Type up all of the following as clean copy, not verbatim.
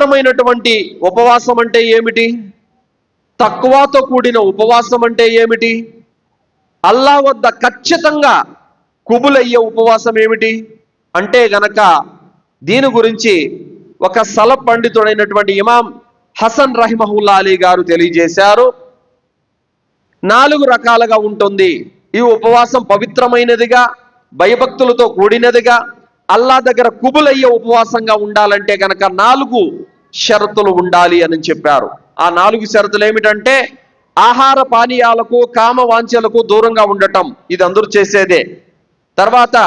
పవిత్రమైనటువంటి ఉపవాసం అంటే ఏమిటి? తక్వాతో కూడిన ఉపవాసం అంటే ఏమిటి? అల్లా వద్ద ఖచ్చితంగా కుబులయ్యే ఉపవాసం ఏమిటి అంటే గనక దీని గురించి ఒక సలఫ్ పండితుడైనటువంటి ఇమాం హసన్ రహిమహుల్లా అలీ గారు తెలియజేశారు. 4 రకాలుగా ఉంటుంది ఈ ఉపవాసం. పవిత్రమైనదిగా, భయభక్తులతో కూడినదిగా, అల్లా దగ్గర కుబులయ్యే ఉపవాసంగా ఉండాలంటే గనక 4 షరతులు ఉండాలి అని చెప్పారు. ఆ 4 షరతులు ఏమిటంటే ఆహార పానీయాలకు, కామ వాంఛలకు దూరంగా ఉండటం, ఇది అందరూ చేసేదే. తర్వాత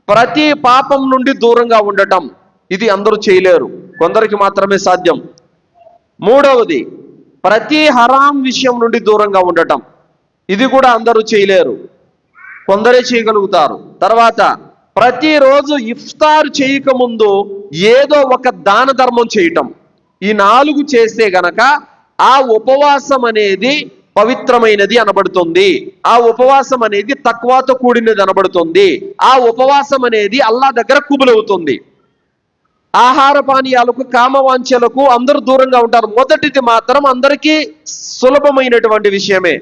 ప్రతి పాపం నుండి దూరంగా ఉండటం, ఇది అందరూ చేయలేరు, కొందరికి మాత్రమే సాధ్యం. మూడవది ప్రతి హరాం విషయం నుండి దూరంగా ఉండటం, ఇది కూడా అందరూ చేయలేరు, కొందరే చేయగలుగుతారు. తర్వాత ప్రతిరోజు ఇఫ్తార్ చేయకముందు ఏదో ఒక దాన ధర్మం చేయటం, ఈ 4 చేస్తే గనక ఆ ఉపవాసం అనేది పవిత్రమైనది అనబడుతుంది. ఆ ఉపవాసం అనేది తక్వాతో కూడినది అనబడుతుంది. ఆ ఉపవాసం అనేది అల్లా దగ్గర కుబులవుతుంది. ఆహార పానీయాలకు, కామవాంఛలకు అందరూ దూరంగా ఉంటారు. మొదటిది మాత్రం అందరికీ సులభమైనటువంటి విషయమే.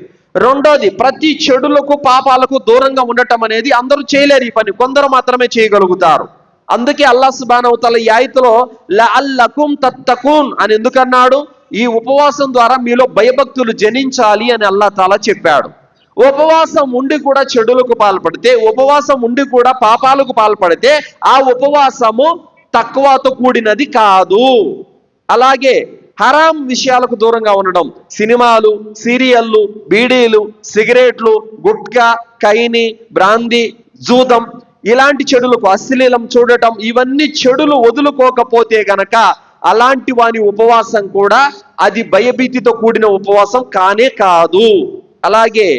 రెండోది ప్రతి చెడులకు, పాపాలకు దూరంగా ఉండటం అనేది అందరూ చేయలేరు. ఈ పని కొందరు మాత్రమే చేయగలుగుతారు. అందుకే అల్లాహ్ సుబ్హానహు వ తఆలా ఈ ఆయతలో లఅల్లకుం తత్తకూన్ అని ఎందుకన్నాడు? ఈ ఉపవాసం ద్వారా మీలో భయభక్తులు జనించాలి అని అల్లాహ్ తాలా చెప్పాడు. ఉపవాసం ఉండి కూడా చెడులకు పాల్పడితే, ఉపవాసం ఉండి కూడా పాపాలకు పాల్పడితే ఆ ఉపవాసము తక్వాతో కూడినది కాదు. అలాగే హరాం విషయాలకు దూరంగా ఉండడం, సినిమాలు, సీరియళ్ళు, బీడీలు, సిగరెట్లు, గుట్కా, కైని, బ్రాందీ, జూదం, ఇలాంటి చెడులకు, అశ్లీలం చూడటం, ఇవన్నీ చెడులు వదులుకోకపోతే గనక అలాంటి వాని ఉపవాసం కూడా అది భయభీతితో కూడిన ఉపవాసం కానే కాదు. అలాగే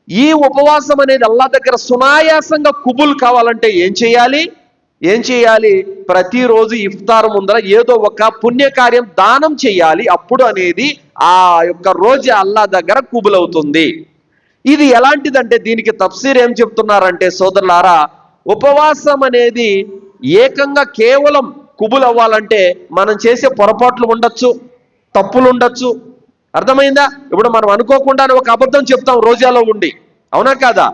ఈ ఉపవాసం అనేది అల్లా దగ్గర సునాయాసంగా కుబుల్ కావాలంటే ఏం చేయాలి? ప్రతిరోజు ఇఫ్తార్ ముందర ఏదో ఒక పుణ్యకార్యం దానం చేయాలి. అప్పుడు అనేది ఆ యొక్క రోజు అల్లా దగ్గర కుబుల్ అవుతుంది. ఇది ఎలాంటిదంటే దీనికి తఫ్సీర్ ఏం చెప్తున్నారంటే సోదరులారా, ఉపవాసం అనేది ఏకంగా కేవలం కుబుల్ అవ్వాలంటే మనం చేసే పొరపాట్లు ఉండొచ్చు, తప్పులు ఉండొచ్చు. అర్థమైందా? ఇప్పుడు మనం అనుకోకుండానే ఒక అబద్ధం చెప్తాం రోజాలో ఉండి, అవునా కాదా?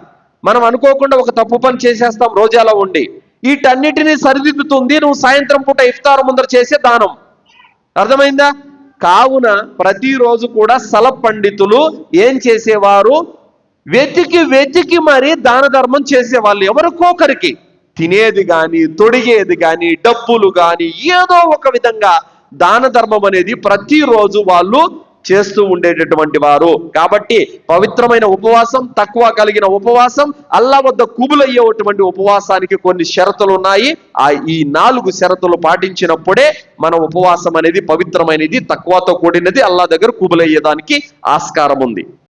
మనం అనుకోకుండా ఒక తప్పు పని చేసేస్తాం రోజాలో ఉండి. వీటన్నిటినీ సరిదిద్దుతుంది నువ్వు సాయంత్రం పూట ఇఫ్తార్ ముందర చేసే దానం. అర్థమైందా? కావున ప్రతిరోజు కూడా సలఫ్ పండితులు ఏం చేసేవారు? వెతికి మరి దాన ధర్మం చేసేవాళ్ళు. ఎవరికొకరికి తినేది కానీ, తొడిగేది కానీ, డబ్బులు కానీ, ఏదో ఒక విధంగా దాన ధర్మం అనేది ప్రతిరోజు వాళ్ళు చేస్తూ ఉండేటటువంటి వారు. కాబట్టి పవిత్రమైన ఉపవాసం, తక్కువ కలిగిన ఉపవాసం, అల్లా వద్ద కుబులయ్యేటువంటి ఉపవాసానికి కొన్ని షరతులు ఉన్నాయి. ఈ 4 షరతులు పాటించినప్పుడే మన ఉపవాసం అనేది పవిత్రమైనది, తక్కువతో కూడినది, అల్లా దగ్గర కుబులయ్యేదానికి ఆస్కారం ఉంది.